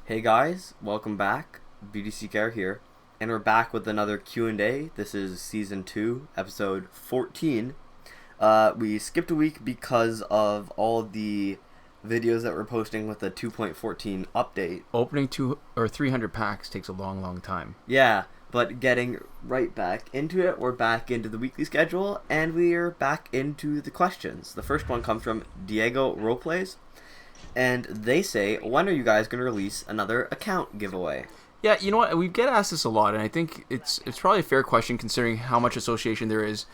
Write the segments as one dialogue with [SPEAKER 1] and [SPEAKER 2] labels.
[SPEAKER 1] Hey guys, welcome back. BDC Care here, and we're back with another Q&A. This is season 2, episode 14. We skipped a week because of all of the videos that we're posting with the 2.14 update.
[SPEAKER 2] Opening 2 or 300 packs takes a long time.
[SPEAKER 1] Yeah, but getting right back into it, we're back into the weekly schedule, and we're back into the questions. The first one comes from Diego Roples. And they say, when are you guys going to release another account giveaway?
[SPEAKER 2] Yeah, you know what? We get asked this a lot, and I think it's probably a fair question considering how much association there is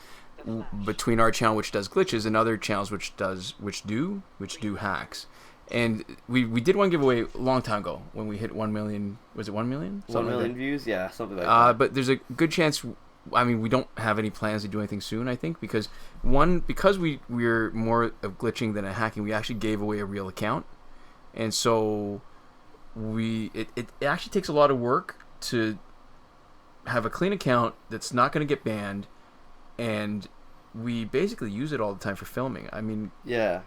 [SPEAKER 2] between our channel, which does glitches, and other channels which do hacks. And we did one giveaway a long time ago when we hit 1 million. Was it 1 million?
[SPEAKER 1] 1 million views, yeah, something like that.
[SPEAKER 2] But there's a good chance. I mean, we don't have any plans to do anything soon, I think, because we're more of glitching than a hacking, we actually gave away a real account. And so it actually takes a lot of work to have a clean account that's not going to get banned, and we basically use it all the time for filming. I mean,
[SPEAKER 1] yeah.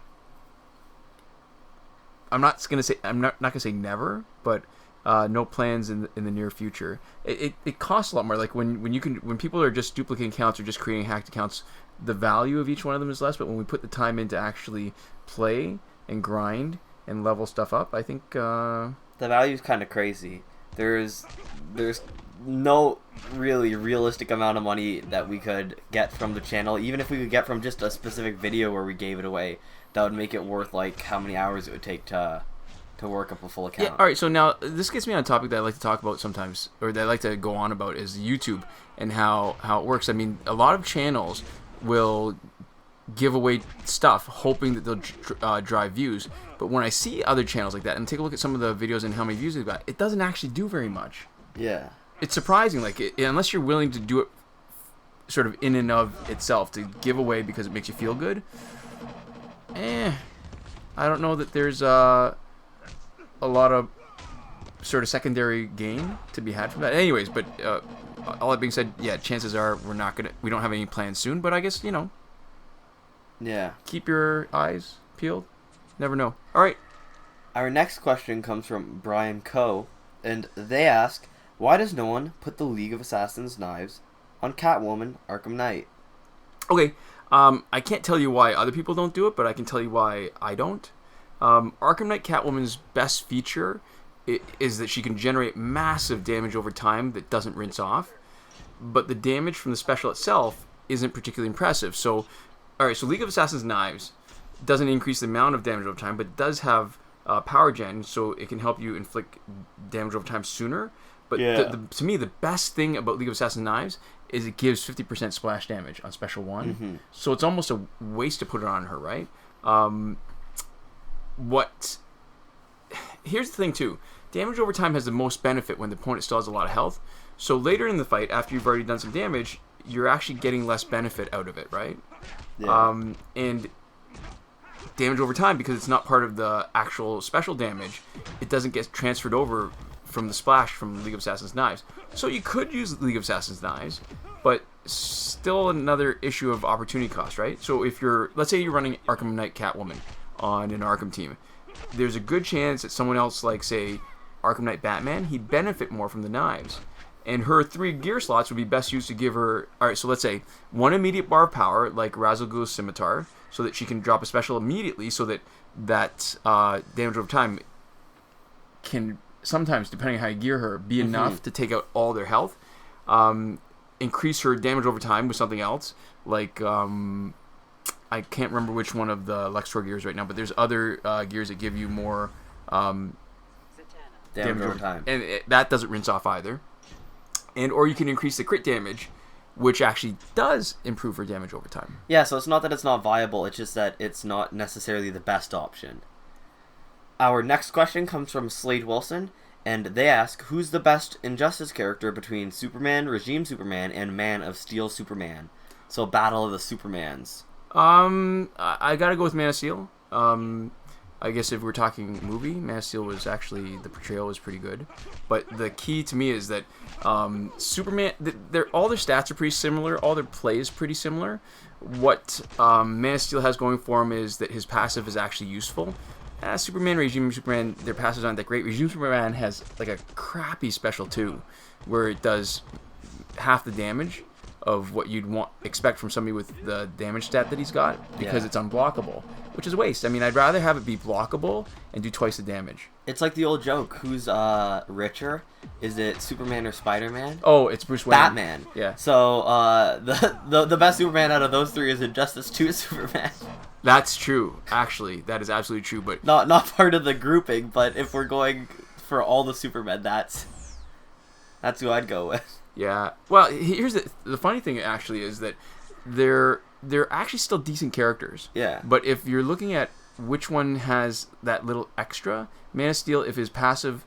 [SPEAKER 2] I'm not going to say never, but no plans in the near future. It costs a lot more. Like when people are just duplicating accounts or just creating hacked accounts, the value of each one of them is less. But when we put the time in to actually play and grind and level stuff up, I think
[SPEAKER 1] the value is kind of crazy. There's no really realistic amount of money that we could get from the channel. Even if we could get from just a specific video where we gave it away, that would make it worth like how many hours it would take to work up a full account.
[SPEAKER 2] Yeah, all right, so now this gets me on a topic that I like to talk about sometimes, or that I like to go on about, is YouTube and how it works. I mean, a lot of channels will give away stuff hoping that they'll drive views, but when I see other channels like that and take a look at some of the videos and how many views they've got, it doesn't actually do very much.
[SPEAKER 1] Yeah, it's
[SPEAKER 2] surprising. Like unless you're willing to do it sort of in and of itself to give away because it makes you feel good, I don't know that there's a lot of sort of secondary gain to be had from that. Anyways, but all that being said, yeah, chances are we don't have any plans soon, but I guess,
[SPEAKER 1] yeah,
[SPEAKER 2] keep your eyes peeled. Never know. All right.
[SPEAKER 1] Our next question comes from Bryan Koh, and they ask, why does no one put the League of Assassins knives on Catwoman Arkham Knight?
[SPEAKER 2] Okay, I can't tell you why other people don't do it, but I can tell you why I don't. Arkham Knight Catwoman's best feature is that she can generate massive damage over time that doesn't rinse off, but the damage from the special itself isn't particularly impressive. So, alright, so League of Assassins knives doesn't increase the amount of damage over time, but it does have power gen, so it can help you inflict damage over time sooner. But
[SPEAKER 1] yeah.
[SPEAKER 2] To me, the best thing about League of Assassins knives is it gives 50% splash damage on special 1.
[SPEAKER 1] Mm-hmm.
[SPEAKER 2] So it's almost a waste to put it on her, right? Here's the thing too. Damage over time has the most benefit when the opponent still has a lot of health. So later in the fight, after you've already done some damage, you're actually getting less benefit out of it, right?
[SPEAKER 1] Yeah.
[SPEAKER 2] And damage over time, because it's not part of the actual special damage, it doesn't get transferred over from the splash from League of Assassins knives. So you could use League of Assassins knives, but still another issue of opportunity cost, right? So if let's say you're running Arkham Knight Catwoman on an Arkham team, there's a good chance that someone else, like say Arkham Knight Batman, he'd benefit more from the knives. And her 3 gear slots would be best used to give her, alright, so let's say 1 immediate bar of power, like Ra's al Ghul's Scimitar, so that she can drop a special immediately, so that damage over time can sometimes, depending on how you gear her, be enough to take out all their health. Increase her damage over time with something else, like I can't remember which one of the Lextor gears right now, but there's other gears that give you more
[SPEAKER 1] damage over time,
[SPEAKER 2] and that doesn't rinse off either. Or you can increase the crit damage, which actually does improve her damage over time.
[SPEAKER 1] Yeah, so it's not that it's not viable, it's just that it's not necessarily the best option. Our next question comes from Slade Wilson, and they ask, who's the best Injustice character between Superman, Regime Superman, and Man of Steel Superman? So Battle of the Supermans.
[SPEAKER 2] I gotta go with Man of Steel. I guess if we're talking movie, Man of Steel was actually, the portrayal was pretty good. But the key to me is that Superman, all their stats are pretty similar, all their play is pretty similar. What Man of Steel has going for him is that his passive is actually useful. Superman, Regime Superman, their passives aren't that great. Regime Superman has like a crappy special too, where it does half the damage of what you'd expect from somebody with the damage stat that he's got, because it's unblockable, which is a waste. I mean, I'd rather have it be blockable and do twice the damage.
[SPEAKER 1] It's like the old joke: who's richer? Is it Superman or Spider-Man?
[SPEAKER 2] Oh, it's Bruce Wayne.
[SPEAKER 1] Batman.
[SPEAKER 2] Yeah.
[SPEAKER 1] So the best Superman out of those three is Injustice 2 Superman.
[SPEAKER 2] That's true. Actually, that is absolutely true. But
[SPEAKER 1] not part of the grouping. But if we're going for all the Supermen, that's who I'd go with.
[SPEAKER 2] Yeah. Well, here's the funny thing. Actually, is that they're actually still decent characters.
[SPEAKER 1] Yeah.
[SPEAKER 2] But if you're looking at which one has that little extra, Man of Steel, if his passive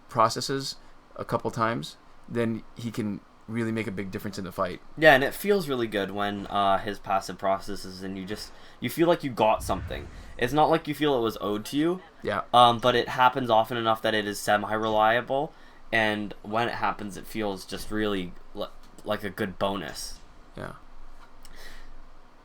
[SPEAKER 2] processes a couple times, then he can really make a big difference in the fight.
[SPEAKER 1] Yeah, and it feels really good when his passive processes, and you feel like you got something. It's not like you feel it was owed to you.
[SPEAKER 2] Yeah.
[SPEAKER 1] But it happens often enough that it is semi-reliable, and when it happens, it feels just really like a good bonus.
[SPEAKER 2] Yeah.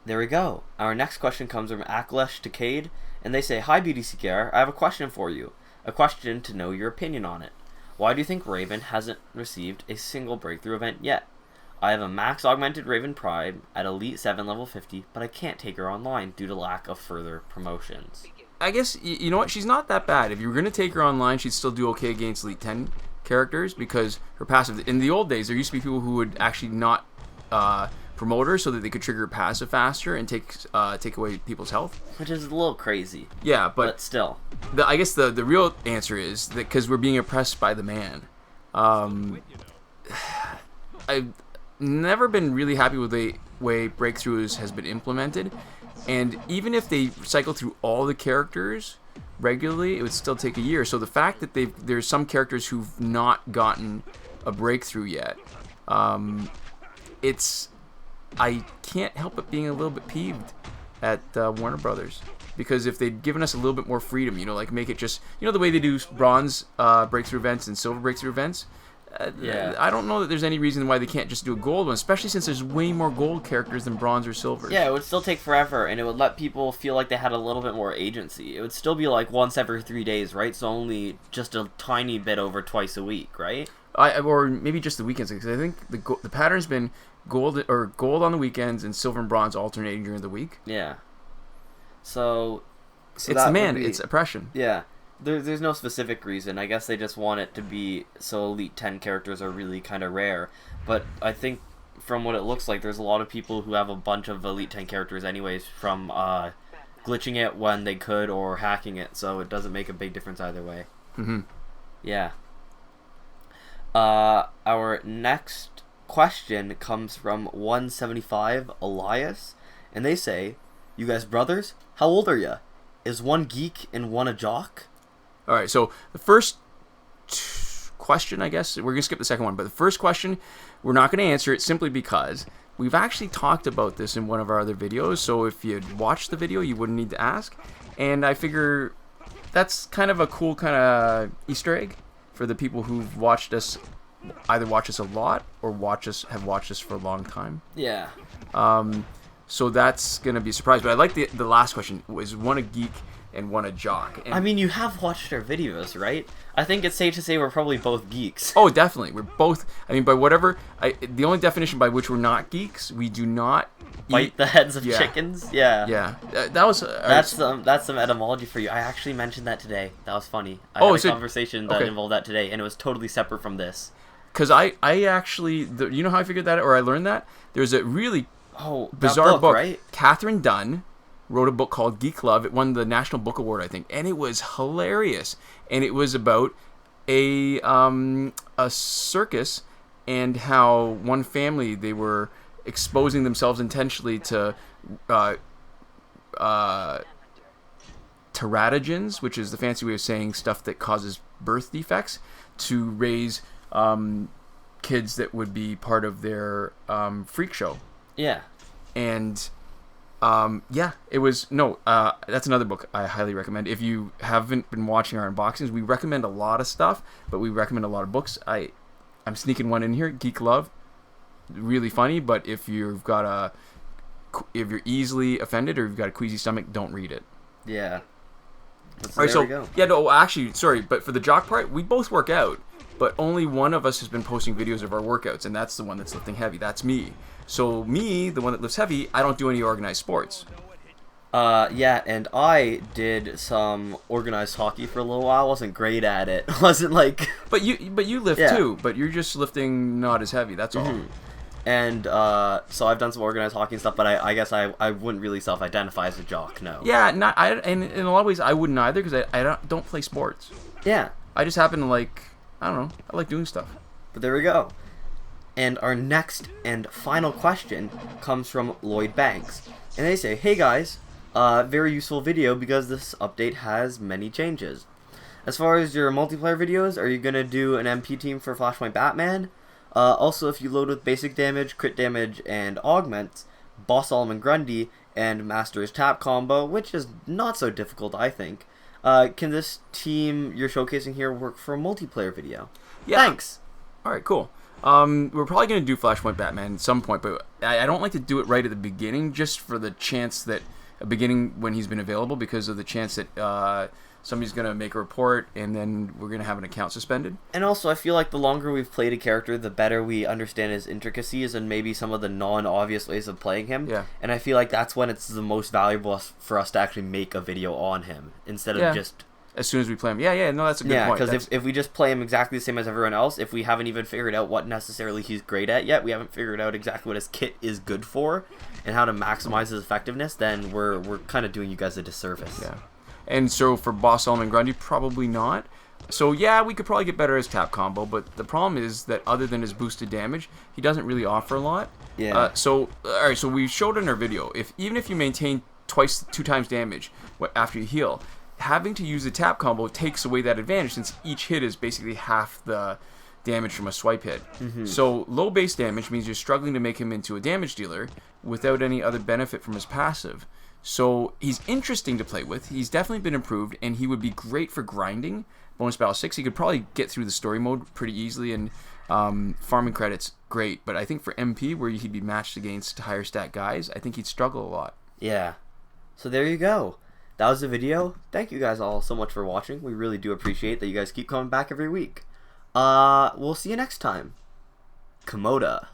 [SPEAKER 1] There we go. Our next question comes from Akhilesh Tekade, and they say, "Hi BDCKR, I have a question for you. A question to know your opinion on it. Why do you think Raven hasn't received a single breakthrough event yet? I have a max augmented Raven Prime at Elite 7 level 50, but I can't take her online due to lack of further promotions."
[SPEAKER 2] I guess, you know what, she's not that bad. If you were going to take her online, she'd still do okay against Elite 10 characters, because her passive, in the old days, there used to be people who would actually not promote her so that they could trigger her passive faster and take away people's health.
[SPEAKER 1] Which is a little crazy.
[SPEAKER 2] Yeah, but
[SPEAKER 1] still.
[SPEAKER 2] I guess the real answer is that because we're being oppressed by the man. I've never been really happy with the way breakthroughs has been implemented, and even if they cycle through all the characters regularly, it would still take a year. So the fact that there's some characters who've not gotten a breakthrough yet, I can't help but being a little bit peeved at Warner Brothers, because if they'd given us a little bit more freedom, like make it just, the way they do bronze breakthrough events and silver breakthrough events, I don't know that there's any reason why they can't just do a gold one, especially since there's way more gold characters than bronze or silver.
[SPEAKER 1] Yeah, it would still take forever, and it would let people feel like they had a little bit more agency. It would still be like once every 3 days, right? So only just a tiny bit over twice a week, right?
[SPEAKER 2] Or maybe just the weekends, because I think the pattern's been gold on the weekends and silver and bronze alternating during the week.
[SPEAKER 1] Yeah. So
[SPEAKER 2] it's the man. It's oppression.
[SPEAKER 1] Yeah. There's no specific reason. I guess they just want it to be so Elite 10 characters are really kind of rare. But I think from what it looks like, there's a lot of people who have a bunch of Elite 10 characters anyways from glitching it when they could or hacking it. So it doesn't make a big difference either way.
[SPEAKER 2] Mm-hmm.
[SPEAKER 1] Yeah. Our next question comes from 175 Elias, and they say, "You guys brothers? How old are ya? Is one geek and one a jock?"
[SPEAKER 2] All right, so the first question, I guess, we're going to skip the second one, but the first question, we're not going to answer it simply because we've actually talked about this in one of our other videos, so if you'd watched the video, you wouldn't need to ask, and I figure that's kind of a cool kind of Easter egg for the people who've either watch us a lot or have watched us for a long time.
[SPEAKER 1] Yeah.
[SPEAKER 2] So that's gonna be a surprise. But I like the last question. Was one a geek and one a jock? And
[SPEAKER 1] I mean, you have watched our videos, right? I think it's safe to say we're probably both geeks.
[SPEAKER 2] Oh, definitely. We're both. I mean, by whatever. The only definition by which we're not geeks, we do not
[SPEAKER 1] bite the heads of chickens. Yeah.
[SPEAKER 2] Yeah. That was.
[SPEAKER 1] That's some etymology for you. I actually mentioned that today. That was funny. I had a conversation that involved that today, and it was totally separate from this.
[SPEAKER 2] Because I actually, you know how I figured that, or I learned that? There's a really bizarre book.
[SPEAKER 1] Right?
[SPEAKER 2] Catherine Dunn wrote a book called Geek Love. It won the National Book Award, I think, and it was hilarious. And it was about a circus and how one family, they were exposing themselves intentionally to teratogens, which is the fancy way of saying stuff that causes birth defects, to raise kids that would be part of their freak show.
[SPEAKER 1] Yeah.
[SPEAKER 2] And it was that's another book I highly recommend. If you haven't been watching our unboxings, we recommend a lot of stuff, but we recommend a lot of books. I'm sneaking one in here, Geek Love. Really funny, but if you're easily offended or you've got a queasy stomach, don't read it.
[SPEAKER 1] Yeah. So
[SPEAKER 2] All right,
[SPEAKER 1] there we go.
[SPEAKER 2] yeah, no, actually, sorry, but for the Jock part, we both work out, but only one of us has been posting videos of our workouts, and that's the one that's lifting heavy. That's me. So me, the one that lifts heavy, I don't do any organized sports.
[SPEAKER 1] Yeah, and I did some organized hockey for a little while. I wasn't great at it. Wasn't like.
[SPEAKER 2] But you lift too. But you're just lifting not as heavy. That's all.
[SPEAKER 1] And so I've done some organized hockey and stuff, but I guess I wouldn't really self-identify as a jock. No.
[SPEAKER 2] Yeah, and in a lot of ways I wouldn't either because I don't play sports.
[SPEAKER 1] Yeah.
[SPEAKER 2] I just happen to like, I don't know, I like doing stuff.
[SPEAKER 1] But there we go. And our next and final question comes from Lloyd Banks, and they say, "Hey guys. Very useful video because this update has many changes. As far as your multiplayer videos, are you going to do an MP team for Flashpoint Batman? Also, if you load with basic damage, crit damage, and augments, Boss Solomon Grundy, and Master's Tap combo, which is not so difficult, I think, can this team you're showcasing here work for a multiplayer video?
[SPEAKER 2] Yeah.
[SPEAKER 1] Thanks."
[SPEAKER 2] Alright, cool. We're probably going to do Flashpoint Batman at some point, but I don't like to do it right at the beginning just for the chance that beginning when he's been available because of the chance that somebody's going to make a report and then we're going to have an account suspended.
[SPEAKER 1] And also, I feel like the longer we've played a character, the better we understand his intricacies and maybe some of the non-obvious ways of playing him.
[SPEAKER 2] Yeah.
[SPEAKER 1] And I feel like that's when it's the most valuable for us to actually make a video on him instead of just...
[SPEAKER 2] As soon as we play him. Yeah, no, that's a good point.
[SPEAKER 1] Yeah, because if we just play him exactly the same as everyone else, if we haven't even figured out what necessarily he's great at yet, we haven't figured out exactly what his kit is good for, and how to maximize his effectiveness, then we're kind of doing you guys a disservice.
[SPEAKER 2] Yeah. And so for Boss Solomon Grundy, probably not. So yeah, we could probably get better as tap combo, but the problem is that other than his boosted damage, he doesn't really offer a lot.
[SPEAKER 1] Yeah.
[SPEAKER 2] So alright, so we showed in our video, even if you maintain two times damage after you heal, having to use the tap combo takes away that advantage since each hit is basically half the damage from a swipe hit. So low base damage means you're struggling to make him into a damage dealer without any other benefit from his passive. So he's interesting to play with. He's definitely been improved, and he would be great for grinding. Bonus Battle 6, he could probably get through the story mode pretty easily, and farming credits, great. But I think for MP, where he'd be matched against higher stat guys, I think he'd struggle a lot.
[SPEAKER 1] Yeah. So there you go. That was the video. Thank you guys all so much for watching. We really do appreciate that you guys keep coming back every week. We'll see you next time. Komoda.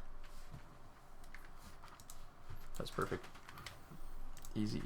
[SPEAKER 2] That's perfect. Easy.